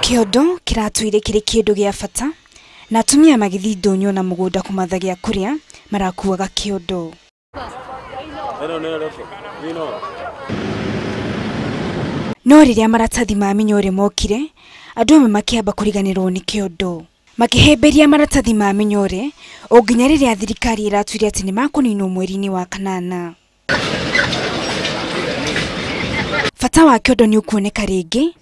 Kiondo kiratuire kiri kindu gia bata na atumia magithi ndonyo na mugunda kumatha gia kuria marakuaga kiondo. No riria maratathi ma minyore mokire andu amwe makiamba kuriganirwo ni kiondo makihemberia maratathi ma minyore o nginya riria thirikari iratuire ati ni makuninwo mweri-ini wa kanana. Bata wa kiondo ni ukuoneka ringi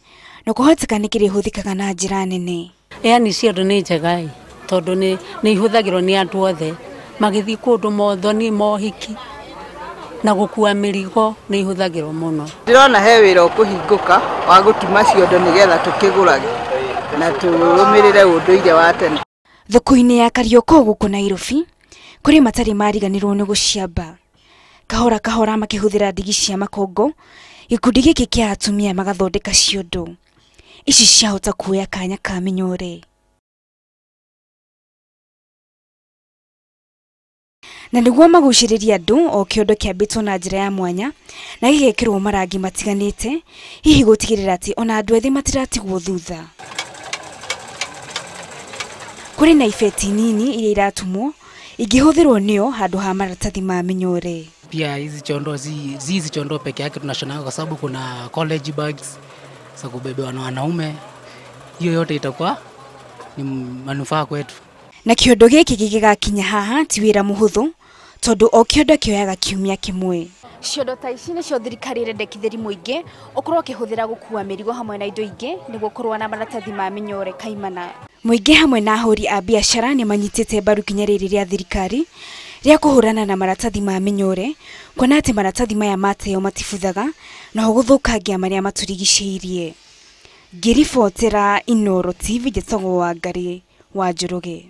no kuhoteka ni kirihuthikaga na njira nene. Yani ciondo ni njegai tondu ni ihuthagirwo ni andu othe magithi kundu mothoni mohiki na gukua mirigo ni ihuthagirwo muno. Ndirona he wira ukuhinguka wa gutuma ciondo nigetha tukigurage na turumirire unduire wa tene. Thoko-ini ya Kariakor guku Nairobi kuri matari mariganirwo ni guciamba kahora kahora makihuthira ndigi cia makongo. Gikundi giki kia atumia magathondeka ciondo ici ciahota kuoya kanya ka minyore. Na niguo maguciriria andu o kiondo kiambitwo na njira ya mwanya na gigekirwo marangi matiganite hihi gutigirira ati ona andu ethi matiratigwo thutha. Kuri na ifeti nini iria iratumwo ingihuthirwo nio handu ha maratathi ma minyore. Pia hizi ciondo peke yake tunashona kwa sababu kuna college bags za kubebewa na wanaume. Hiyo yote itakuwa ni manufaa kwetu. Na kiondo giki gigakinya haha ti wira muhuthu tondu o kiondo kioyaga kiumia kimwe. Ciondo ta ici nicio thirikari irendekithiri muingi ukorwo kihuthira gukua mirigo hamwe na indo ingi niguo kurwa na maratathi ma minyore kaimana. Muingi hamwe na ahuri a biashara ni manyitite mbaru kinya riri ria thirikari ria kuhurana na maratathi ma minyore kuona ati maratathi maya mateo matifuthaga na guthukangia maria maturigicĩirie. Ngiribotera Inoro TV, njĩtagwo Wangari wa Njoroge.